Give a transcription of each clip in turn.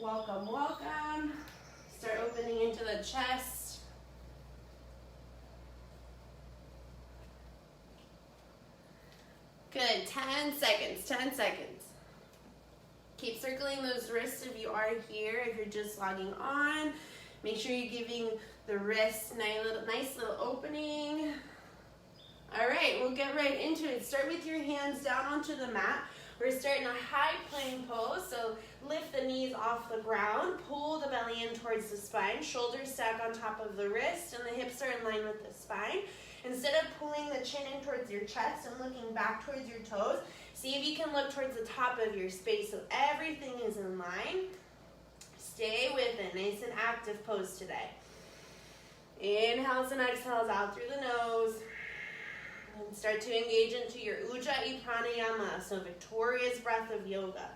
Welcome, welcome. Start opening into the chest. Good, 10 seconds, 10 seconds. Keep circling those wrists if you are here. If you're just logging on, make sure you're giving the wrists nice little opening. All right, we'll get right into it. Start with your hands down onto the mat. We're starting a high plank pose, so lift the knees off the ground, pull the belly in towards the spine, shoulders stack on top of the wrist, and the hips are in line with the spine. Instead of pulling the chin in towards your chest and looking back towards your toes, see if you can look towards the top of your space so everything is in line. Stay with it, nice and active pose today. Inhales and exhales out through the nose. And start to engage into your Ujjayi Pranayama, so victorious breath of yoga.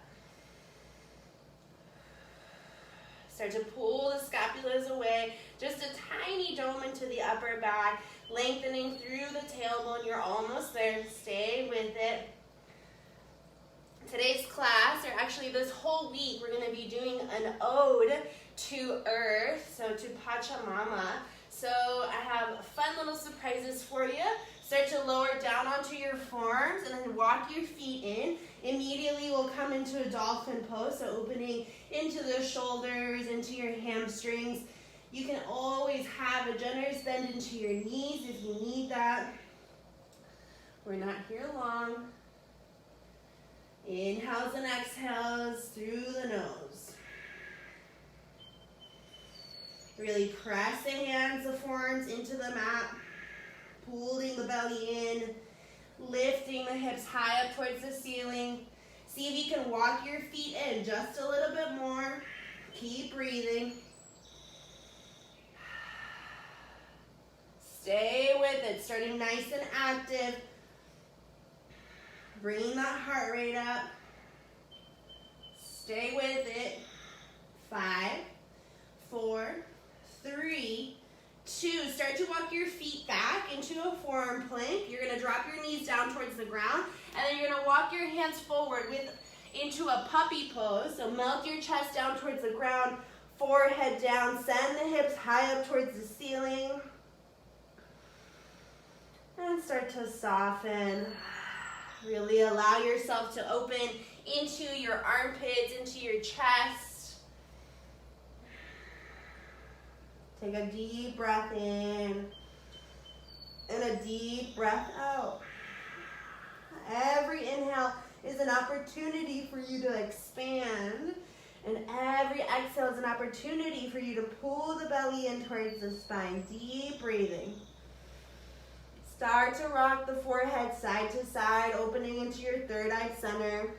Start to pull the scapulas away, just a tiny dome into the upper back, lengthening through the tailbone. You're almost there. Stay with it. Today's class, or actually this whole week, we're going to be doing an ode to Earth, so to Pachamama. So I have fun little surprises for you. Start to lower down onto your forearms and then walk your feet in. Immediately we'll come into a dolphin pose, so opening into the shoulders, into your hamstrings. You can always have a generous bend into your knees if you need that. We're not here long. Inhales and exhales through the nose. Really press the hands, the forearms into the mat. Pulling the belly in, lifting the hips high up towards the ceiling. See if you can walk your feet in just a little bit more. Keep breathing. Stay with it, starting nice and active. Bringing that heart rate up. Stay with it. 5, 4, 3, 2, start to walk your feet back into a forearm plank. You're going to drop your knees down towards the ground, and then you're going to walk your hands forward into a puppy pose. So melt your chest down towards the ground, forehead down, send the hips high up towards the ceiling. And start to soften. Really allow yourself to open into your armpits, into your chest. Take a deep breath in and a deep breath out. Every inhale is an opportunity for you to expand, and every exhale is an opportunity for you to pull the belly in towards the spine. Deep breathing. Start to rock the forehead side to side, opening into your third eye center.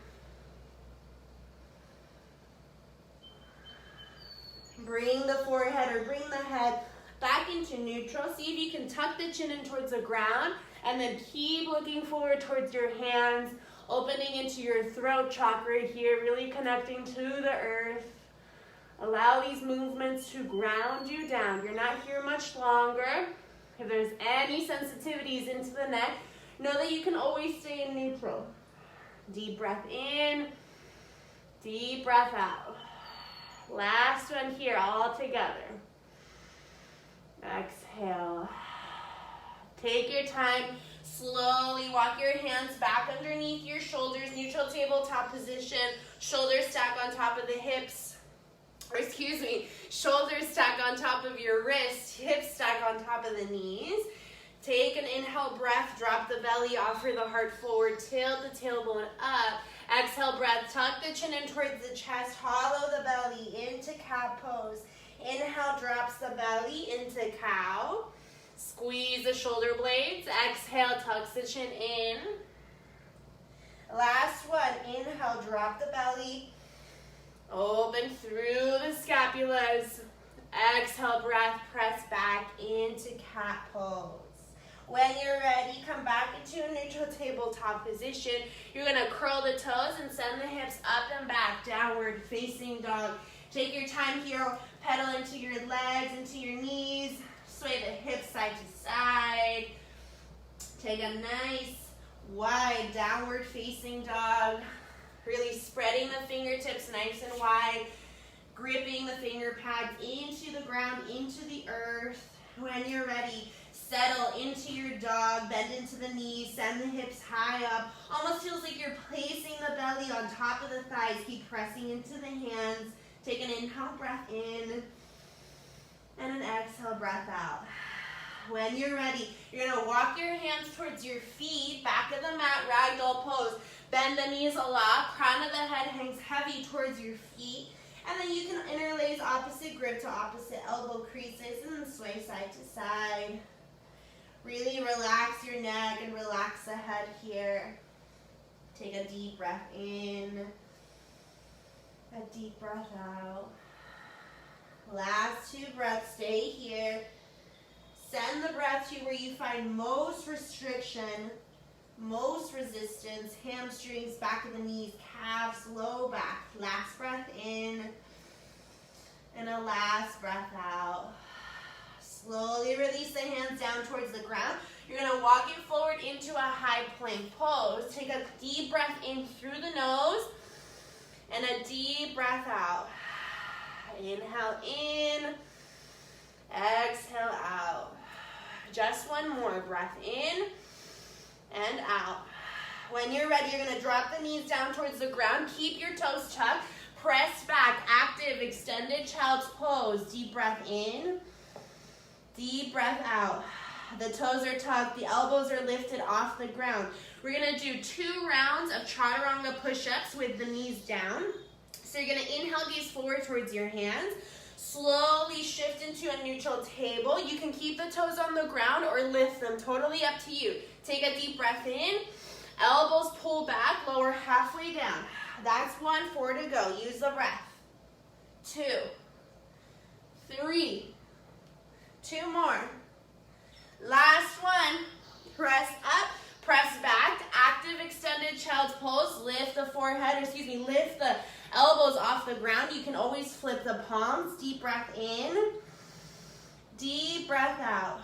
Bring the forehead or bring the head back into neutral. See if you can tuck the chin in towards the ground, and then keep looking forward towards your hands, opening into your throat chakra here, really connecting to the earth. Allow these movements to ground you down. You're not here much longer. If there's any sensitivities into the neck, know that you can always stay in neutral. Deep breath in, deep breath out. Last one here, all together. Exhale. Take your time. Slowly walk your hands back underneath your shoulders, neutral tabletop position. Shoulders stack on top of the hips. Or excuse me, shoulders stack on top of your wrists, hips stack on top of the knees. Take an inhale breath, drop the belly, offer the heart forward, tilt the tailbone up. Exhale breath, tuck the chin in towards the chest, hollow the belly into cat pose. Inhale drops the belly into cow. Squeeze the shoulder blades. Exhale, tucks the chin in. Last one, inhale, drop the belly. Open through the scapulas. Exhale breath, press back into cat pose. When you're ready, come back into a neutral tabletop position. You're going to curl the toes and send the hips up and back, downward facing dog. Take your time here, pedal into your legs, into your knees. Sway the hips side to side. Take a nice, wide, downward facing dog. Really spreading the fingertips nice and wide. gripping the finger pads into the ground, into the earth. When you're ready, settle into your dog, bend into the knees, send the hips high up. Almost feels like you're placing the belly on top of the thighs. Keep pressing into the hands. Take an inhale, breath in, and an exhale, breath out. When you're ready, you're gonna walk your hands towards your feet, back of the mat, ragdoll pose. Bend the knees a lot, crown of the head hangs heavy towards your feet. And then you can interlace opposite grip to opposite elbow creases and then sway side to side. Really relax your neck and relax the head here. Take a deep breath in, a deep breath out. Last 2 breaths, stay here. Send the breath to where you find most restriction, most resistance, hamstrings, back of the knees, calves, low back. Last breath in, and a last breath out. Slowly release the hands down towards the ground. You're gonna walk it forward into a high plank pose. Take a deep breath in through the nose, and a deep breath out. Inhale in, exhale out. Just one more, breath in, and out. When you're ready, you're gonna drop the knees down towards the ground. Keep your toes tucked. Press back, active, extended child's pose. Deep breath in, deep breath out. The toes are tucked, the elbows are lifted off the ground. We're gonna do 2 rounds of chaturanga push-ups with the knees down. So you're gonna inhale, gaze forward towards your hands. Slowly shift into a neutral table. You can keep the toes on the ground or lift them, totally up to you. Take a deep breath in, elbows pull back, lower halfway down. That's 1, 4 to go. Use the breath. 2, 3, 2 more. Last one. Press up, press back, active extended child's pose. Lift the forehead, lift the elbows off the ground. You can always flip the palms. Deep breath in, deep breath out.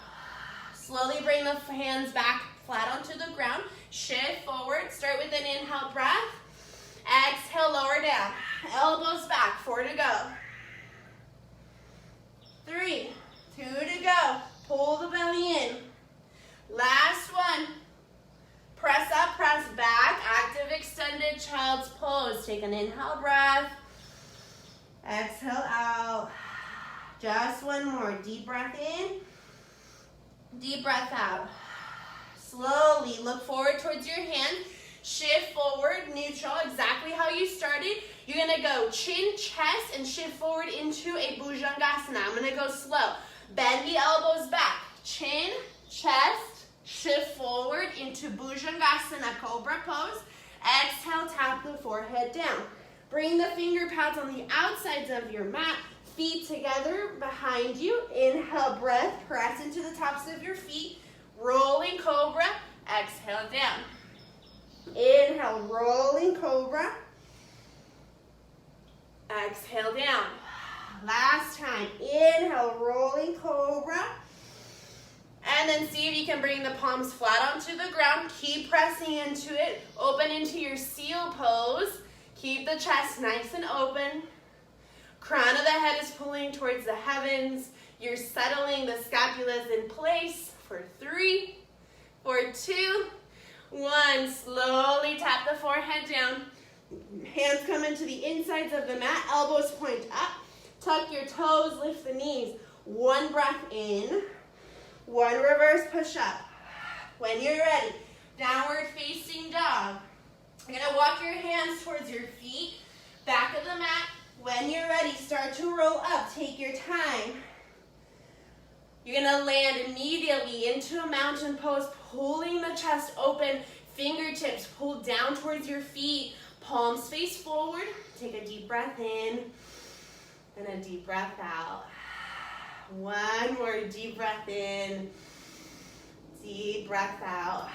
Slowly bring the hands back flat onto the ground. Shift forward. Start with an inhale breath. Exhale, lower down. Elbows back. 4 to go. 3, 2 to go. Pull the belly in. Last one. Press up, press back. Active extended child's pose. Take an inhale breath. Exhale out. Just one more. Deep breath in. Deep breath out. Slowly look forward towards your hand. Shift forward, neutral, exactly how you started. You're gonna go chin, chest, and shift forward into a bhujangasana. I'm gonna go slow. Bend the elbows back. Chin, chest, shift forward into bhujangasana, cobra pose. Exhale, tap the forehead down. Bring the finger pads on the outsides of your mat. Feet together behind you. Inhale, breath, press into the tops of your feet. Rolling cobra, exhale down. Inhale, rolling cobra. Exhale down. Last time. Inhale, rolling cobra. And then see if you can bring the palms flat onto the ground. Keep pressing into it. Open into your seal pose. Keep the chest nice and open. Crown of the head is pulling towards the heavens. You're settling the scapulas in place for 3, for 2, 1. Slowly tap the forehead down. Hands come into the insides of the mat. Elbows point up. Tuck your toes. Lift the knees. 1 breath in. 1 reverse push up. When you're ready, downward facing dog. You're going to walk your hands towards your feet. Back of the mat. When you're ready, start to roll up. Take your time. You're going to land immediately into a mountain pose, pulling the chest open, fingertips pulled down towards your feet, palms face forward. Take a deep breath in and a deep breath out. 1 more deep breath in, deep breath out.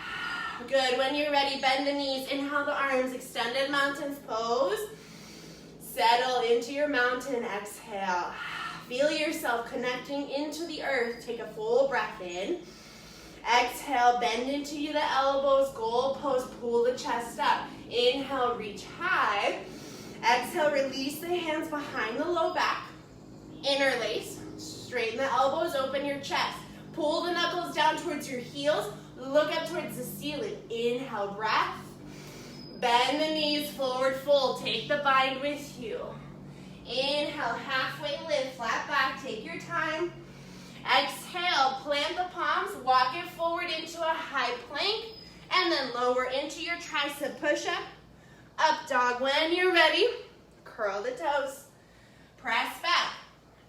Good. When you're ready, bend the knees, inhale the arms, extended mountains pose. Settle into your mountain, exhale. Feel yourself connecting into the earth. Take a full breath in. Exhale, bend into the elbows, goal pose, pull the chest up. Inhale, reach high. Exhale, release the hands behind the low back. Interlace. Straighten the elbows, open your chest. Pull the knuckles down towards your heels. Look up towards the ceiling. Inhale, breath. Bend the knees, forward fold. Take the bind with you. Inhale, halfway lift, flat back. Take your time. Exhale, plant the palms. Walk it forward into a high plank. And then lower into your tricep push-up. Up dog. When you're ready, curl the toes. Press back.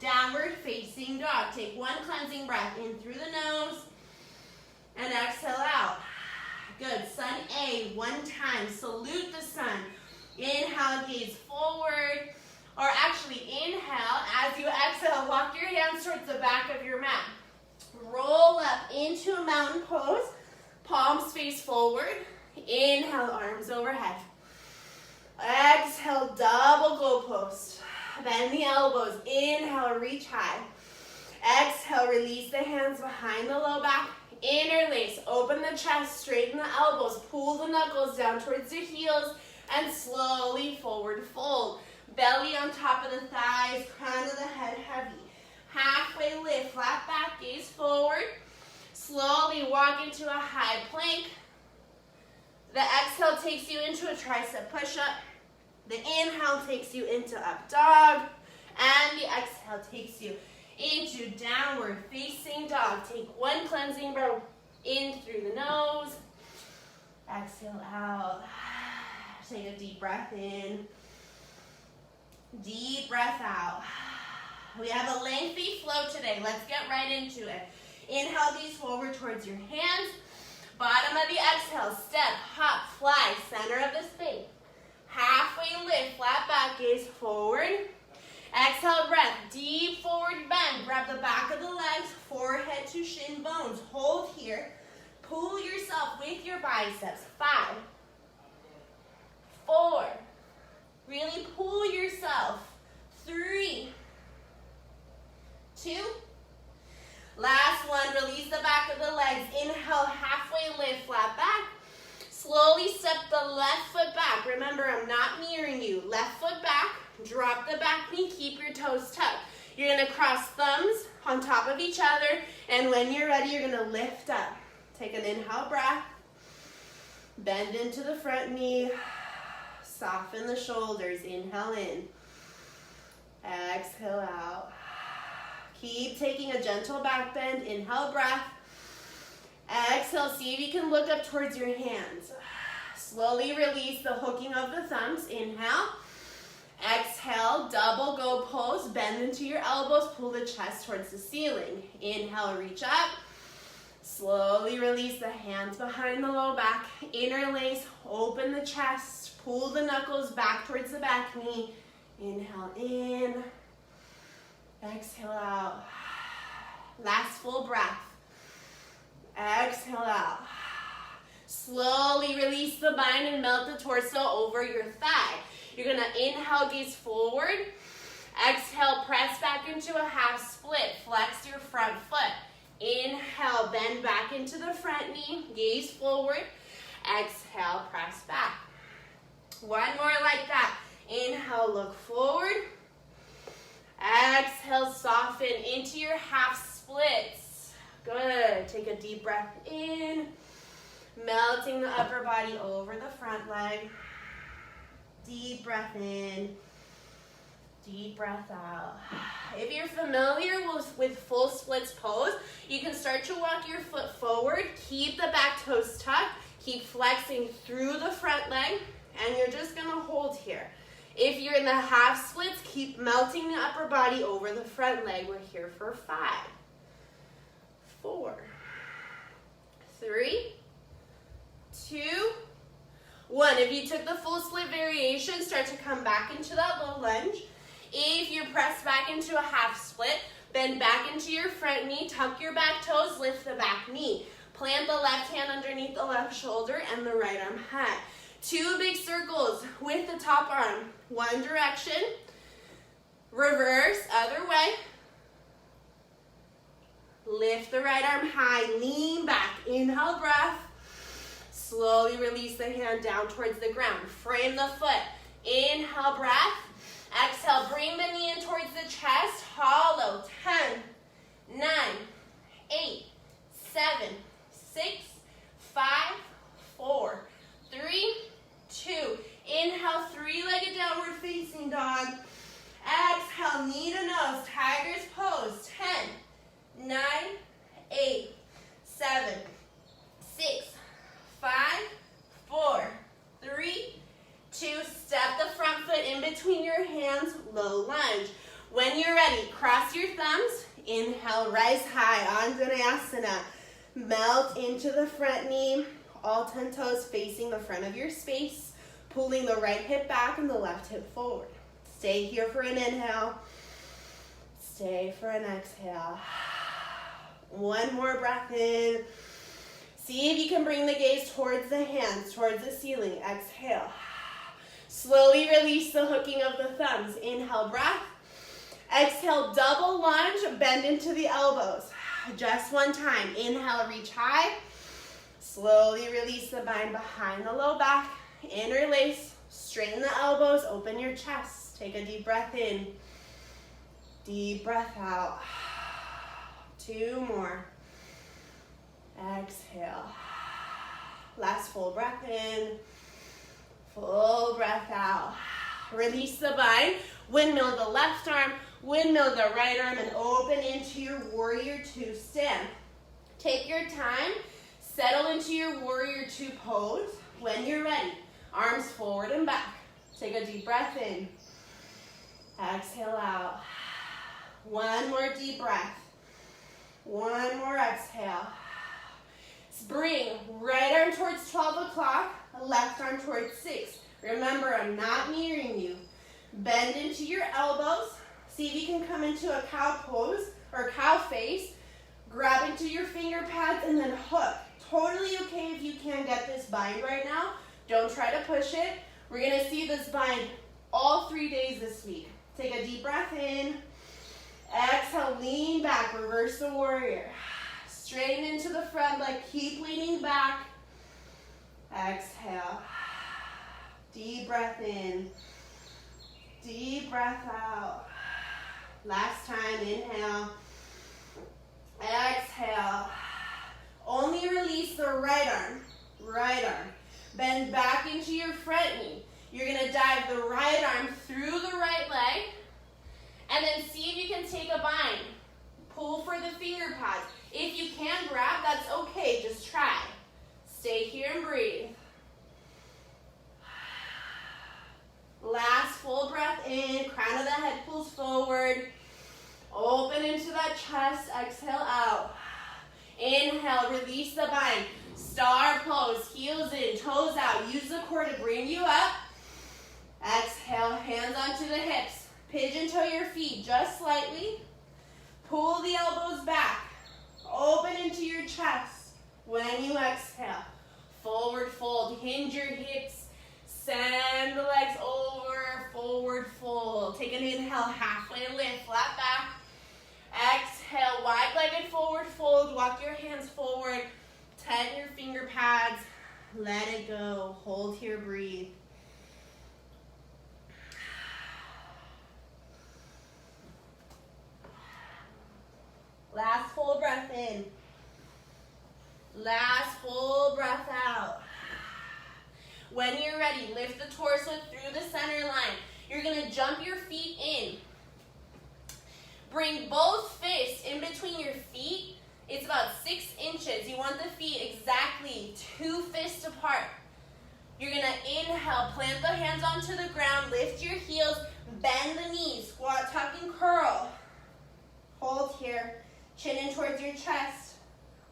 Downward facing dog. Take one cleansing breath in through the nose. And exhale out. Good. Sun A, one time. Salute the sun. Inhale, gaze forward. Or actually, inhale. As you exhale, walk your hands towards the back of your mat. Roll up into a mountain pose. Palms face forward. Inhale, arms overhead. Exhale, double goal post. Bend the elbows. Inhale, reach high. Exhale, release the hands behind the low back. Interlace, open the chest, straighten the elbows, pull the knuckles down towards the heels, and slowly forward fold. Belly on top of the thighs, crown of the head heavy. Halfway lift, flat back, gaze forward. Slowly walk into a high plank. The exhale takes you into a tricep push-up. The inhale takes you into up dog. And the exhale takes you into downward facing dog. Take one cleansing breath in through the nose. Exhale out. Take a deep breath in. Deep breath out. We have a lengthy flow today. Let's get right into it. Inhale, gaze forward towards your hands. Bottom of the exhale, step, hop, fly, center of the space. Halfway lift, flat back, gaze forward. Exhale, breath, deep forward bend. Grab the back of the legs, forehead to shin bones. Hold here. Pull yourself with your biceps. 5, 4. Really pull yourself. 3, 2. Last one, release the back of the legs. Inhale, halfway lift, flat back. Slowly step the left foot back. Remember, I'm not mirroring you. Left foot back, drop the back knee, keep your toes tucked. You're gonna cross thumbs on top of each other, and when you're ready, you're gonna lift up. Take an inhale breath. Bend into the front knee. Soften the shoulders. Inhale in. Exhale out. Keep taking a gentle back bend. Inhale, breath. Exhale, see if you can look up towards your hands. Slowly release the hooking of the thumbs. Inhale. Exhale, double go pose. Bend into your elbows. Pull the chest towards the ceiling. Inhale, reach up. Slowly release the hands behind the low back. Interlace, open the chest. Pull the knuckles back towards the back knee. Inhale in. Exhale out. Last full breath. Exhale out. Slowly release the bind and melt the torso over your thigh. You're going to inhale, gaze forward. Exhale, press back into a half split. Flex your front foot. Inhale, bend back into the front knee. Gaze forward. Exhale, press back. One more like that. Inhale, look forward. Exhale, soften into your half splits. Good. Take a deep breath in. Melting the upper body over the front leg. Deep breath in. Deep breath out. If you're familiar with full splits pose, you can start to walk your foot forward. Keep the back toes tucked. Keep flexing through the front leg. And you're just going to hold here. If you're in the half splits, keep melting the upper body over the front leg. We're here for 5, 4, 3, 2, 1. If you took the full split variation, start to come back into that low lunge. If you press back into a half split, bend back into your front knee, tuck your back toes, lift the back knee. Plant the left hand underneath the left shoulder and the right arm high. 2 big circles with the top arm. One direction, reverse, other way. Lift the right arm high, lean back, inhale, breath. Slowly release the hand down towards the ground. Frame the foot. Inhale, breath. Exhale, bring the knee in towards the chest. Hollow. 10, 9, 8, 7, 6, 5, 4, 3, 2. Inhale, three-legged downward facing dog. Exhale, knee to nose, tiger's pose. 10, 9, 8, 7, 6, 5, 4, 3, 2. Step the front foot in between your hands, low lunge. When you're ready, cross your thumbs. Inhale, rise high, Anjaneyasana. Melt into the front knee, all 10 toes facing the front of your space, pulling the right hip back and the left hip forward. Stay here for an inhale. Stay for an exhale. One more breath in. See if you can bring the gaze towards the hands, towards the ceiling. Exhale. Slowly release the hooking of the thumbs. Inhale, breath. Exhale, double lunge, bend into the elbows. Just one time. Inhale, reach high. Slowly release the bind behind the low back. Interlace, straighten the elbows, open your chest. Take a deep breath in. Deep breath out. 2 more. Exhale. Last full breath in. Full breath out. Release the bind. Windmill the left arm, windmill the right arm, and open into your warrior 2 stand. Take your time. Settle into your warrior 2 pose. When you're ready, arms forward and back. Take a deep breath in. Exhale out. One more deep breath. One more exhale. Bring right arm towards 12 o'clock, left arm towards 6. Remember, I'm not mirroring you. Bend into your elbows. See if you can come into a cow pose or cow face. Grab into your finger pads and then hook. Totally okay if you can't get this bind right now. Don't try to push it. We're going to see this bind all 3 days this week. Take a deep breath in. Exhale, lean back, reverse the warrior. Straighten into the front leg, keep leaning back. Exhale. Deep breath in. Deep breath out. Last time, inhale. Exhale. Only release the right arm. Right arm. Bend back into your front knee. You're going to dive the right arm through the right leg. And then see if you can take a bind. Pull for the finger pads. If you can't grab, that's okay. Just try. Stay here and breathe. Last full breath in. Crown of the head pulls forward. Open into that chest. Exhale out. Inhale. Release the bind. Star pose. Heels in. Toes out. Use the core to bring you up. Exhale. Hands onto the hips. Pigeon toe your feet just slightly. Pull the elbows back. Open into your chest. When you exhale, forward fold. Hinge your hips. Send the legs over. Forward fold. Take an inhale. Halfway lift. Flat back. Exhale. Wide-legged forward fold. Walk your hands forward. Tighten your finger pads. Let it go. Hold here. Breathe. Last full breath in. Last full breath out. When you're ready, lift the torso through the center line. You're going to jump your feet in. Bring both fists in between your feet. It's about 6 inches. You want the feet exactly 2 fists apart. You're going to inhale, plant the hands onto the ground, lift your heels, bend the knees, squat, tuck, and curl. Hold here. Chin in towards your chest.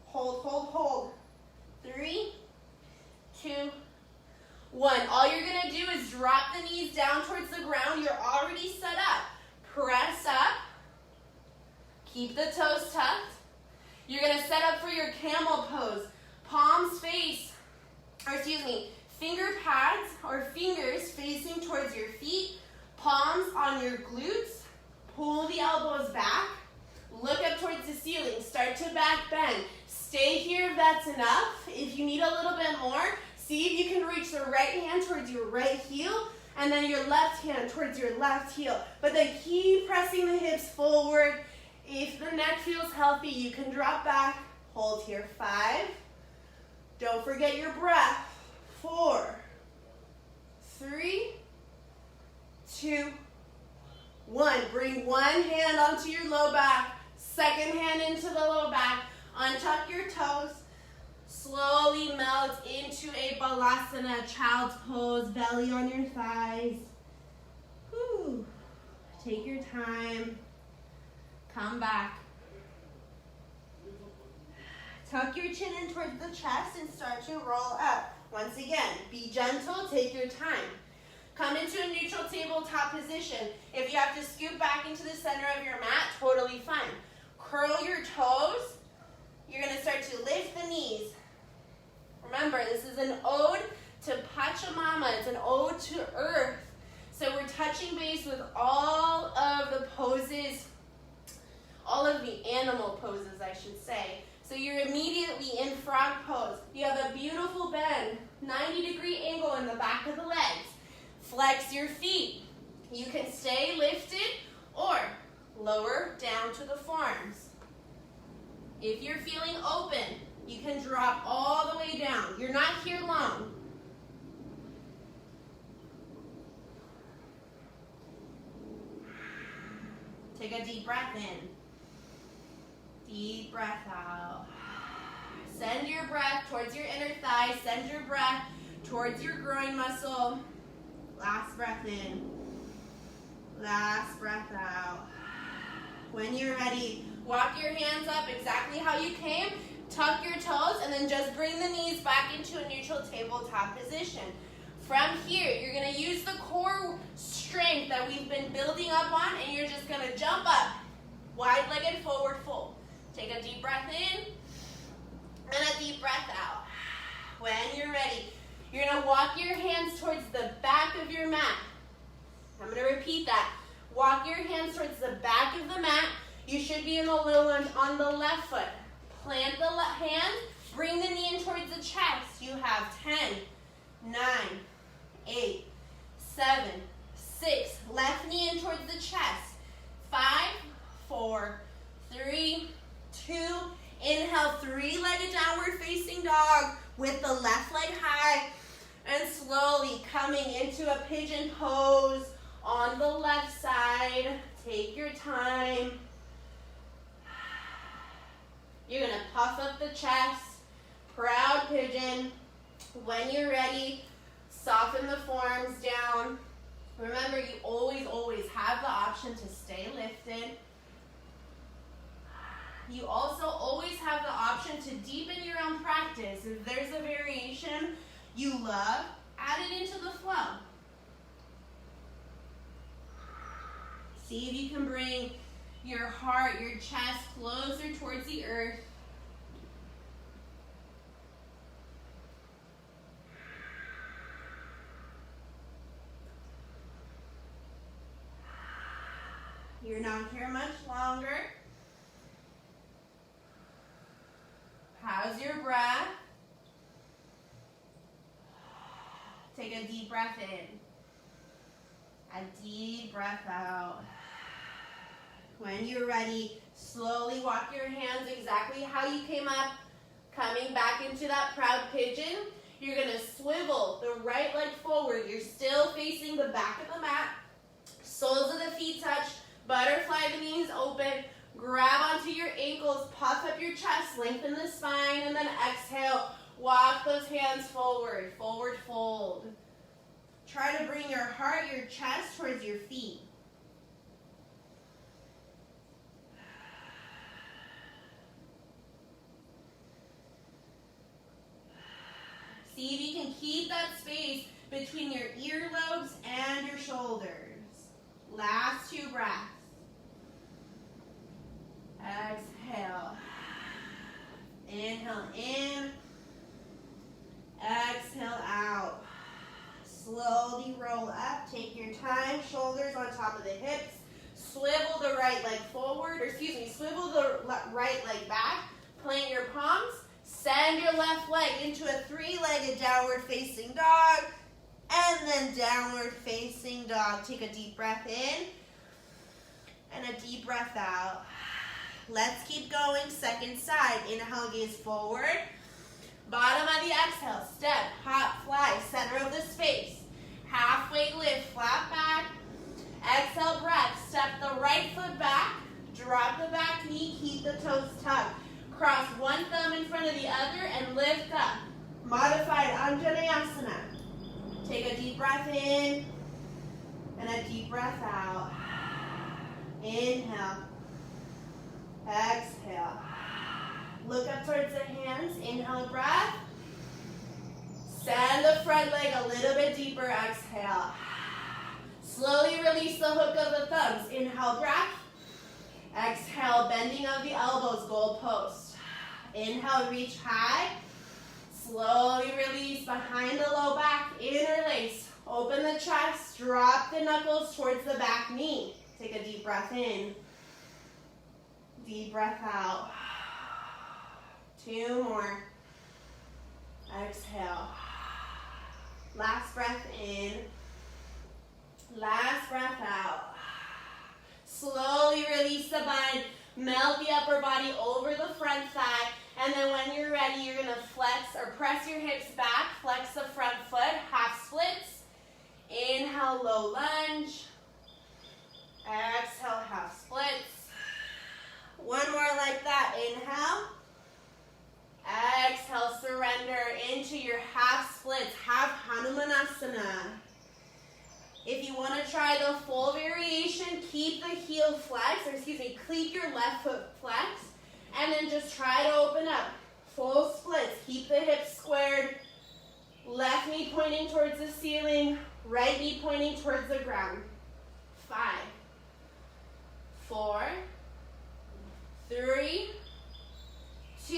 Hold, hold, hold. 3, 2, 1. All you're going to do is drop the knees down towards the ground. You're already set up. Press up. Keep the toes tucked. You're going to set up for your camel pose. Palms face, finger pads or fingers facing towards your feet. Palms on your glutes. Pull the elbows back. Look up towards the ceiling. Start to back bend. Stay here if that's enough. If you need a little bit more, see if you can reach the right hand towards your right heel and then your left hand towards your left heel. But then keep pressing the hips forward. If the neck feels healthy, you can drop back. Hold here, 5. Don't forget your breath. 4, 3, 2, 1. Bring one hand onto your low back, second hand into the low back. Untuck your toes. Slowly melt into a balasana, child's pose, belly on your thighs. Whew. Take your time. Come back. Tuck your chin in towards the chest and start to roll up. Once again, be gentle, take your time. Come into a neutral tabletop position. If you have to scoot back into the center of your mat, totally fine. Curl your toes. You're going to start to lift the knees. Remember, this is an ode to Pachamama. It's an ode to earth. So we're touching base with all of the poses, all of the animal poses, I should say. So you're immediately in frog pose. You have a beautiful bend, 90-degree angle in the back of the legs. Flex your feet. You can stay lifted or lower down to the forearms. If you're feeling open, you can drop all the way down. You're not here long. Take a deep breath in. Deep breath out. Send your breath towards your inner thigh. Send your breath towards your groin muscle. Last breath in. Last breath out. When you're ready, walk your hands up exactly how you came. Tuck your toes and then just bring the knees back into a neutral tabletop position. From here, you're going to use the core strength that we've been building up on, and you're just going to jump up. Wide-legged forward fold. Take a deep breath in and a deep breath out. When you're ready, you're going to walk your hands towards the back of your mat. I'm going to repeat that. Walk your hands towards the back of the mat. You should be in the low lunge on the left foot. Plant the left hand. Bring the knee in towards the chest. You have 10, 9, 8, 7, 6. Left knee in towards the chest. 5, 4, 3, 2. Inhale, 3-legged downward facing dog with the left leg high. And slowly coming into a pigeon pose on the left side. Take your time. You're going to puff up the chest. Proud pigeon. When you're ready, soften the forearms down. Remember, you always have the option to stay lifted. You also always have the option to deepen your own practice. If there's a variation you love, add it into the flow. See if you can bring your heart, your chest closer towards the earth. You're not here much longer. How's your breath? Take a deep breath in. A deep breath out. When you're ready, slowly walk your hands exactly how you came up, coming back into that proud pigeon. You're going to swivel the right leg forward. You're still facing the back of the mat. Soles of the feet touch. Butterfly the knees open. Grab onto your ankles. Puff up your chest. Lengthen the spine. And then exhale. Walk those hands forward. Forward fold. Try to bring your heart, your chest towards your feet. See if you can keep that space between your earlobes and your shoulders. Last 2 breaths. Exhale. Inhale in. Exhale out. Slowly roll up. Take your time. Shoulders on top of the hips. Swivel the right leg forward. Swivel the right leg back. Plant your palms. Send your left leg into a 3-legged downward facing dog. And then downward facing dog. Take a deep breath in and a deep breath out. Let's keep going. Second side. Inhale, gaze forward. Bottom of the exhale. Step, hop, fly. Center of the space. Halfway lift, flat back. Exhale, breath. Step the right foot back. Drop the back knee. Keep the toes tucked. Cross one thumb in front of the other and lift up. Modified Anjaneyasana. Take a deep breath in and a deep breath out. Inhale. Exhale. Look up towards the hands. Inhale, breath. Send the front leg a little bit deeper. Exhale. Slowly release the hook of the thumbs. Inhale, breath. Exhale, bending of the elbows, goal post. Inhale, reach high. Slowly release behind the low back, interlace. Open the chest, drop the knuckles towards the back knee. Take a deep breath in. Deep breath out. 2 more. Exhale. Last breath in. Last breath out. Slowly release the bind. Melt the upper body over the front thigh. And then when you're ready, you're going to flex or press your hips back. Flex the front foot. Half splits. Inhale, low lunge. Exhale, half splits. One more like that. Inhale. Exhale, surrender into your half splits. Half Hanumanasana. If you want to try the full variation, keep the heel flexed, keep your left foot flexed, and then just try to open up. Full splits. Keep the hips squared. Left knee pointing towards the ceiling. Right knee pointing towards the ground. 5, 4, 3, 2,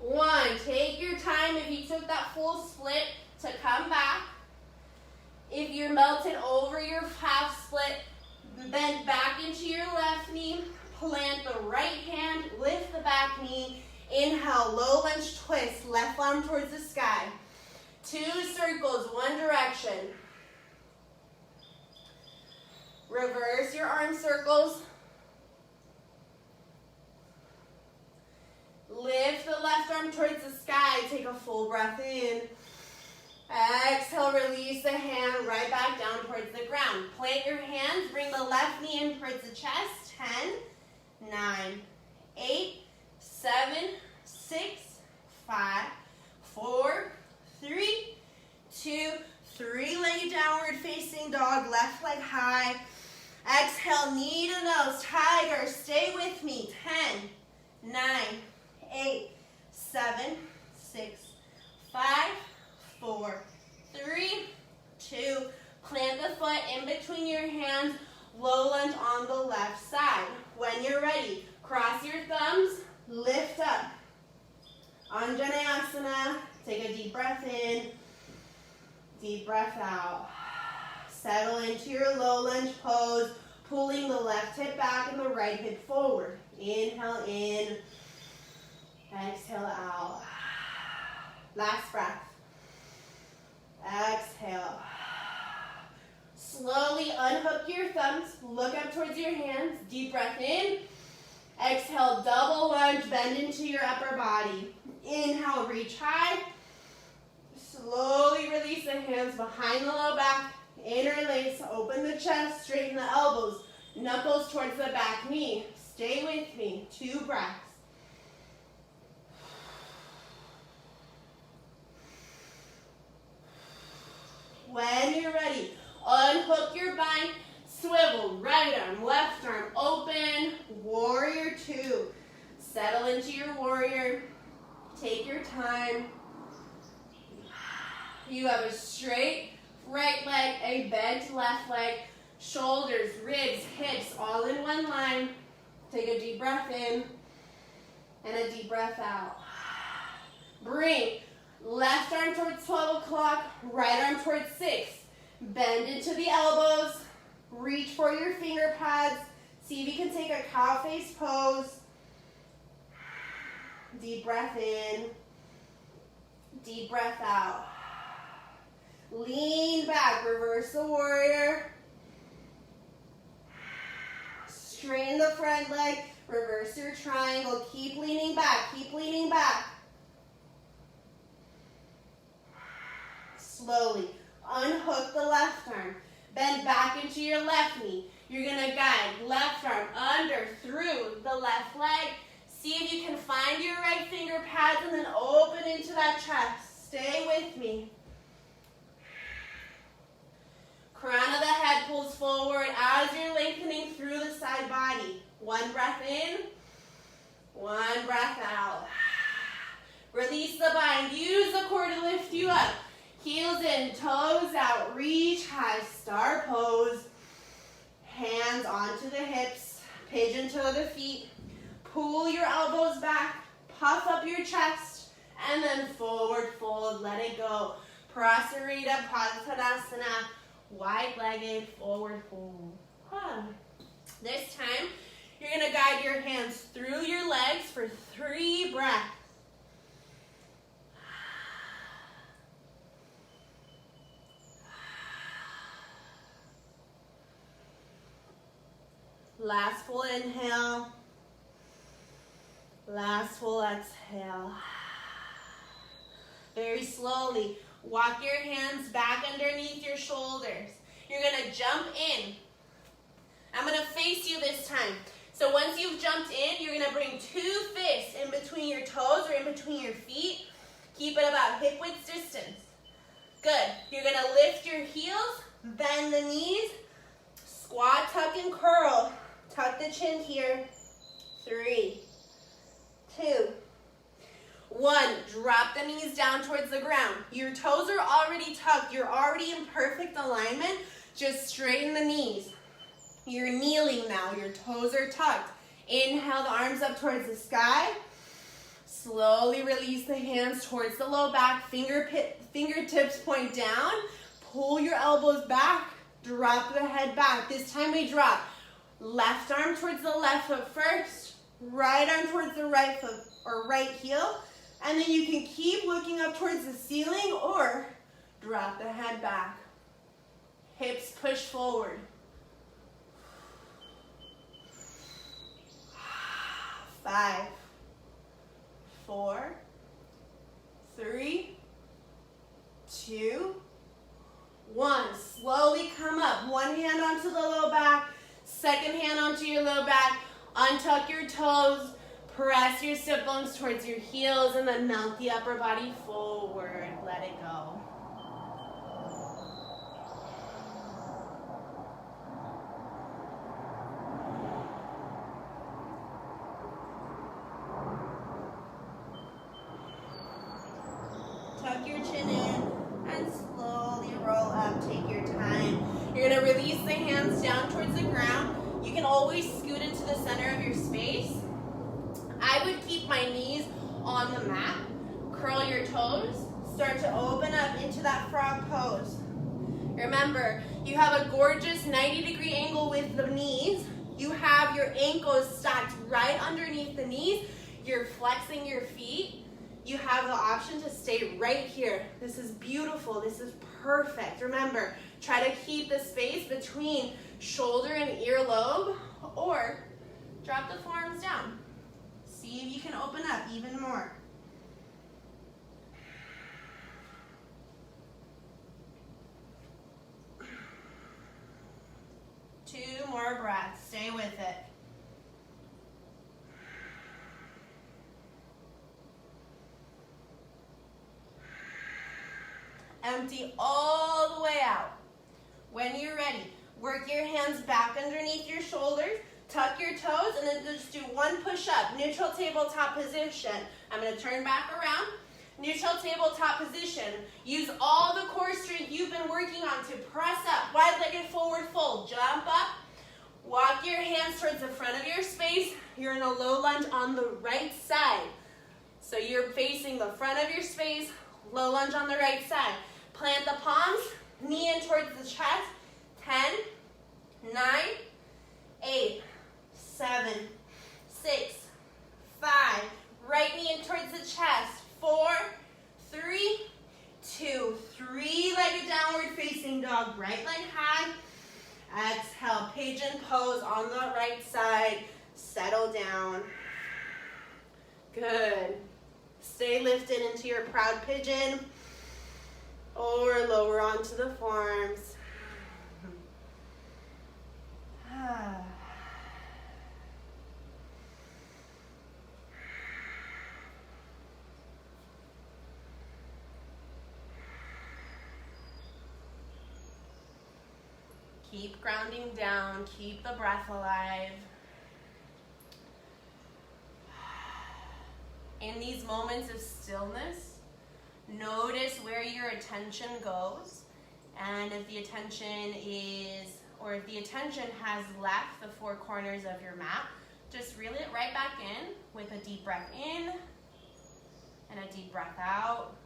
1. Take your time if you took that full split to come back. If you're melted over your half split, bend back into your left knee. Plant the right hand, lift the back knee. Inhale, low lunge twist, left arm towards the sky. 2 circles, one direction. Reverse your arm circles. Lift the left arm towards the sky. Take a full breath in. Exhale, release the hand right back down towards the ground. Plant your hands, bring the left knee in towards the chest. 10, 9, 8, 7, 6, 5, 4, 3, 2, 3-legged downward facing dog, left leg high. Exhale, knee to nose, tiger. Stay with me. 10, 9, 8, 7, 6, 5, 4, 3, 2. Plant the foot in between your hands. Low lunge on the left side. When you're ready, cross your thumbs, lift up. Anjaneyasana. Take a deep breath in, deep breath out. Settle into your low lunge pose, pulling the left hip back and the right hip forward. Inhale in, exhale out. Last breath. Exhale. Slowly unhook your thumbs, look up towards your hands, deep breath in. Exhale, double lunge, bend into your upper body. Inhale, reach high. Slowly release the hands behind the low back. Interlace, open the chest, straighten the elbows. Knuckles towards the back knee. Stay with me. 2 breaths. When you're ready, unhook your bind, swivel, right arm, left arm, open, warrior 2. Settle into your warrior. Take your time. You have a straight right leg, a bent left leg, shoulders, ribs, hips, all in one line. Take a deep breath in and a deep breath out. Bring left arm towards 12 o'clock, right arm towards 6. Bend into the elbows. Reach for your finger pads. See if you can take a cow face pose. Deep breath in. Deep breath out. Lean back, reverse the warrior. Straighten the front leg, reverse your triangle. Keep leaning back, keep leaning back. Slowly unhook the left arm. Bend back into your left knee. You're gonna guide left arm under, through the left leg. See if you can find your right finger pads and then open into that chest. Stay with me. Crown of the head pulls forward as you're lengthening through the side body. One breath in, one breath out. Release the bind. Use the core to lift you up. Heels in, toes out. Reach high, star pose. Hands onto the hips. Pigeon toe the feet. Pull your elbows back. Puff up your chest. And then forward fold. Let it go. Prasarita Padasana. Wide-legged forward fold. This time, you're going to guide your hands through your legs for 3 breaths. Last full inhale. Last full exhale. Very slowly, walk your hands back underneath your shoulders. You're gonna jump in. I'm gonna face you this time. So once you've jumped in, you're gonna bring 2 fists in between your toes or in between your feet. Keep it about hip width distance. Good. You're gonna lift your heels, bend the knees, squat, tuck, and curl. Tuck the chin here. 3, 2, 1. Drop the knees down towards the ground. Your toes are already tucked. You're already in perfect alignment. Just straighten the knees. You're kneeling now. Your toes are tucked. Inhale the arms up towards the sky. Slowly release the hands towards the low back. Fingertips point down. Pull your elbows back. Drop the head back. This time we drop. Left arm towards the left foot first. Right arm towards the right foot or right heel. And then you can keep looking up towards the ceiling or drop the head back. Hips push forward. 5, 4, 3, 2, 1. Slowly come up. One hand onto the low back. Second hand onto your low back. Untuck your toes. Press your sit bones towards your heels and then melt the upper body forward. Let it go. Tuck your chin in and slowly roll up. Take your time. You're going to release the hands down towards the ground. You can always scoot into the center of your space. I would keep my knees on the mat. Curl your toes. Start to open up into that frog pose. Remember, you have a gorgeous 90-degree angle with the knees. You have your ankles stacked right underneath the knees. You're flexing your feet. You have the option to stay right here. This is beautiful. This is perfect. Remember, try to keep the space between shoulder and earlobe or drop the forearms down. See if you can open up even more. Two more breaths. Stay with it. Empty all the way out. When you're ready, work your hands back underneath your shoulders. Tuck your toes and then just do 1 push-up. Neutral tabletop position. I'm going to turn back around. Neutral tabletop position. Use all the core strength you've been working on to press up. Wide-legged forward fold. Jump up. Walk your hands towards the front of your space. You're in a low lunge on the right side. So you're facing the front of your space. Low lunge on the right side. Plant the palms. Knee in towards the chest. 10, 9, 8, 7, 6, 5. Right knee in towards the chest. 4, 3, 2. 3-legged downward dog, right leg high. Exhale, pigeon pose on the right side. Settle down. Good. Stay lifted into your proud pigeon or lower onto the forearms. Keep grounding down, keep the breath alive. In these moments of stillness, notice where your attention goes, and if the attention has left the four corners of your mat, just reel it right back in with a deep breath in and a deep breath out.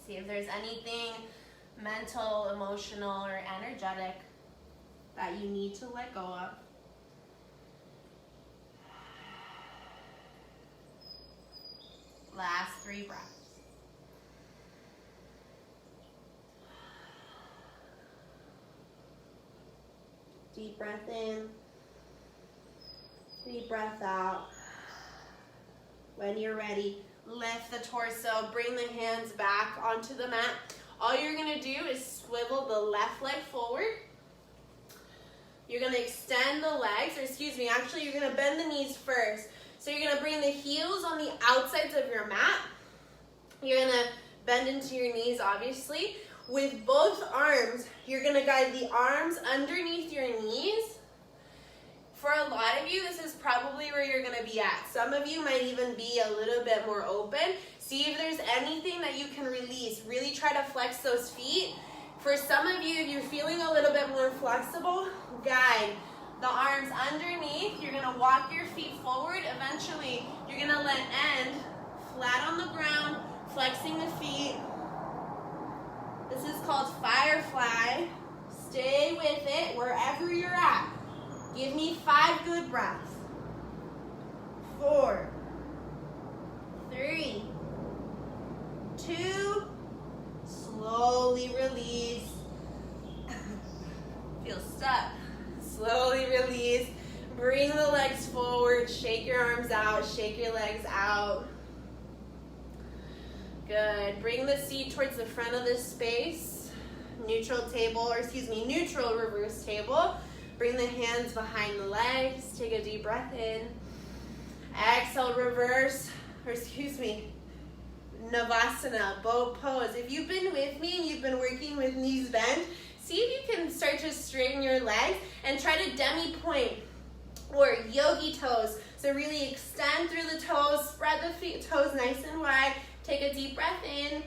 See if there's anything mental, emotional, or energetic that you need to let go of. Last 3 breaths. Deep breath in, deep breath out. When you're ready, lift the torso, bring the hands back onto the mat. All you're gonna do is swivel the left leg forward. You're gonna extend the legs, actually you're gonna bend the knees first. So you're gonna bring the heels on the outsides of your mat. You're gonna bend into your knees, obviously. With both arms, you're gonna guide the arms underneath your knees. For a lot of you, this is probably where you're gonna be at. Some of you might even be a little bit more open. See if there's anything that you can release. Really try to flex those feet. For some of you, if you're feeling a little bit more flexible, guide the arms underneath. You're gonna walk your feet forward. Eventually, you're gonna let end flat on the ground, flexing the feet. This is called firefly. Stay with it wherever you're at. Give me 5 good breaths. 4, 3, 2, slowly release. Feel stuck. Slowly release. Bring the legs forward. Shake your arms out. Shake your legs out. Good. Bring the seat towards the front of this space. Neutral reverse table. Bring the hands behind the legs. Take a deep breath in. Exhale, Navasana, boat pose. If you've been with me and you've been working with knees bent, see if you can start to straighten your legs and try to demi-point or yogi toes. So really extend through the toes, spread the toes nice and wide. Take a deep breath in.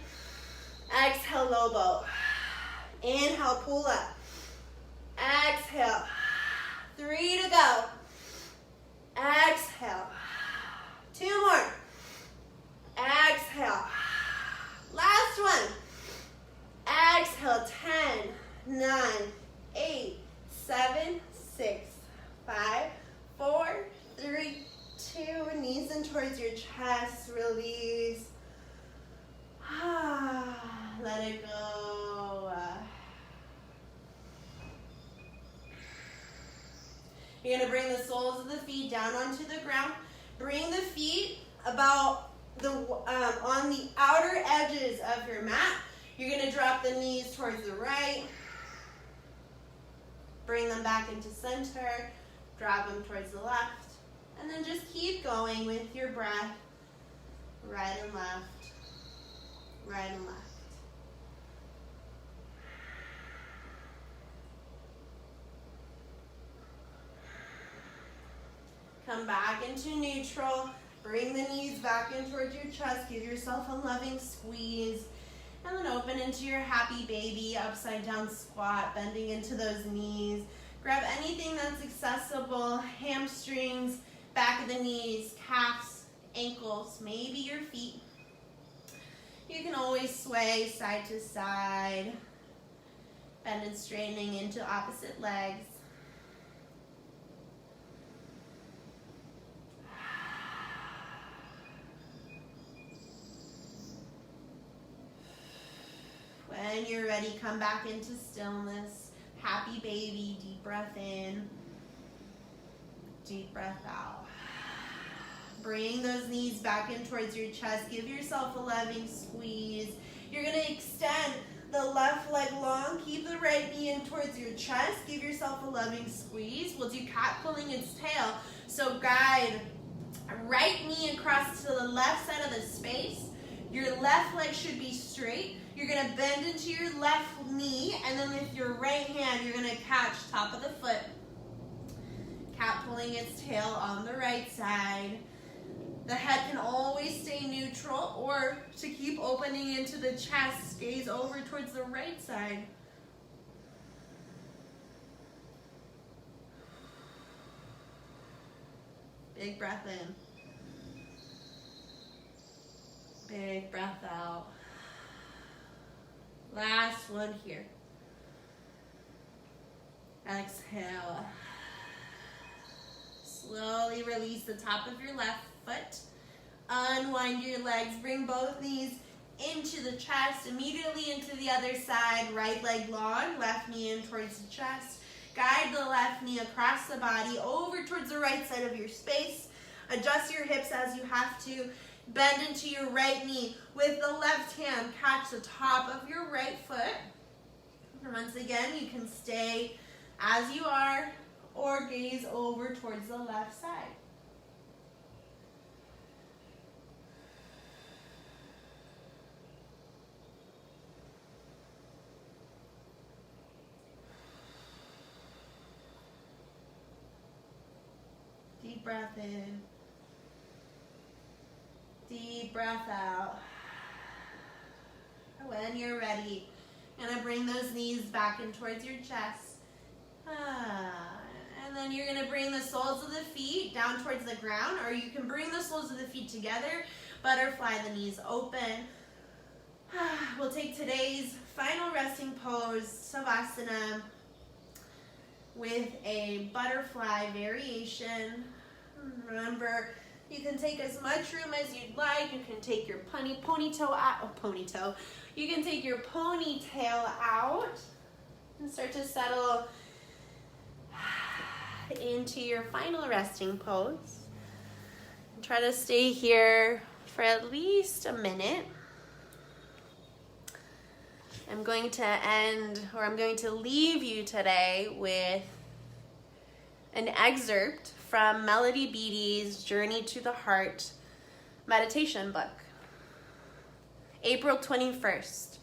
Exhale, low boat. Inhale, pull up. Exhale. 3 to go. Exhale. 2 more. Exhale. Last one. Exhale. 10, 9, 8, 7, 6, 5, 4, 3, 2. Knees in towards your chest. Release. Let it go. You're going to bring the soles of the feet down onto the ground. Bring the feet about on the outer edges of your mat. You're going to drop the knees towards the right. Bring them back into center. Drop them towards the left. And then just keep going with your breath. Right and left. Right and left. Come back into neutral. Bring the knees back in towards your chest. Give yourself a loving squeeze. And then open into your happy baby, upside down squat, bending into those knees. Grab anything that's accessible, hamstrings, back of the knees, calves, ankles, maybe your feet. You can always sway side to side, bend and straightening into opposite legs. you're ready, come back into stillness. Happy baby, deep breath in, deep breath out. Bring those knees back in towards your chest. Give yourself a loving squeeze. You're gonna extend the left leg long. Keep the right knee in towards your chest. Give yourself a loving squeeze. We'll do cat pulling its tail. So guide right knee across to the left side of the space. Your left leg should be straight. You're gonna bend into your left knee, and then with your right hand, you're gonna catch top of the foot. Cat pulling its tail on the right side. The head can always stay neutral, or to keep opening into the chest, gaze over towards the right side. Big breath in. Big breath out. Last one here. Exhale. Slowly release the top of your left foot. Unwind your legs. Bring both knees into the chest. Immediately into the other side. Right leg long. Left knee in towards the chest. Guide the left knee across the body over towards the right side of your space. Adjust your hips as you have to. Bend into your right knee. With the left hand, catch the top of your right foot. And once again, you can stay as you are or gaze over towards the left side. Deep breath in. Deep breath out. When you're ready, you're gonna bring those knees back in towards your chest. And then you're gonna bring the soles of the feet down towards the ground, or you can bring the soles of the feet together, butterfly the knees open. We'll take today's final resting pose, Savasana, with a butterfly variation. Remember, you can take as much room as you'd like. You can take your ponytail out. You can take your ponytail out and start to settle into your final resting pose. And try to stay here for at least a minute. I'm going to leave you today with an excerpt from Melody Beattie's Journey to the Heart meditation book. April 21st.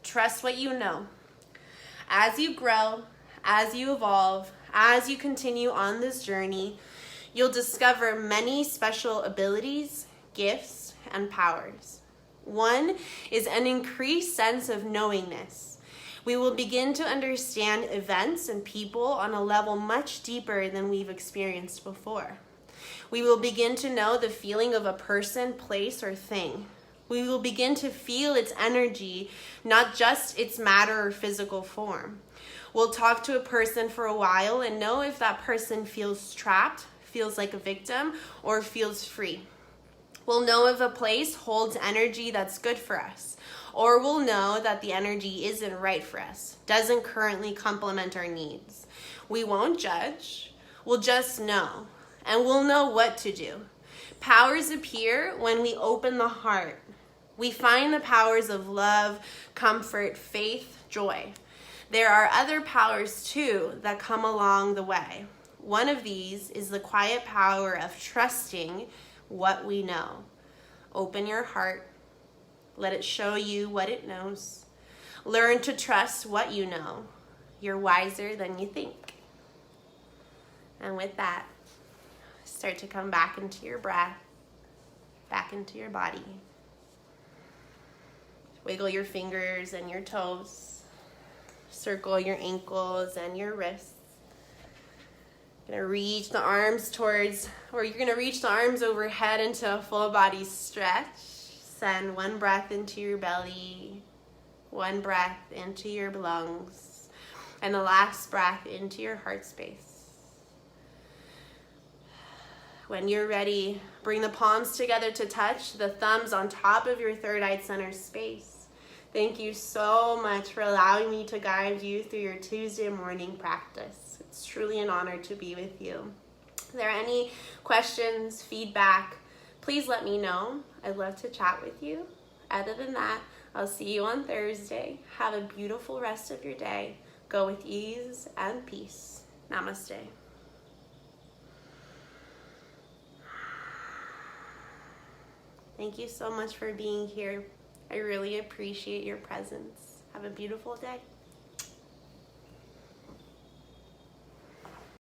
Trust what you know. As you grow, as you evolve, as you continue on this journey, you'll discover many special abilities, gifts, and powers. One is an increased sense of knowingness. We will begin to understand events and people on a level much deeper than we've experienced before. We will begin to know the feeling of a person, place, or thing. We will begin to feel its energy, not just its matter or physical form. We'll talk to a person for a while and know if that person feels trapped, feels like a victim, or feels free. We'll know if a place holds energy that's good for us, or we'll know that the energy isn't right for us, doesn't currently complement our needs. We won't judge, we'll just know, and we'll know what to do. Powers appear when we open the heart. We find the powers of love, comfort, faith, joy. There are other powers too that come along the way. One of these is the quiet power of trusting what we know. Open your heart. Let it show you what it knows. Learn to trust what you know. You're wiser than you think. And with that, start to come back into your breath, back into your body. Wiggle your fingers and your toes. Circle your ankles and your wrists. You're gonna reach the arms overhead into a full body stretch. Send one breath into your belly, one breath into your lungs, and the last breath into your heart space. When you're ready, bring the palms together to touch, the thumbs on top of your third eye center space. Thank you so much for allowing me to guide you through your Tuesday morning practice. It's truly an honor to be with you. If there are any questions, feedback, please let me know. I'd love to chat with you. Other than that, I'll see you on Thursday. Have a beautiful rest of your day. Go with ease and peace. Namaste. Thank you so much for being here. I really appreciate your presence. Have a beautiful day.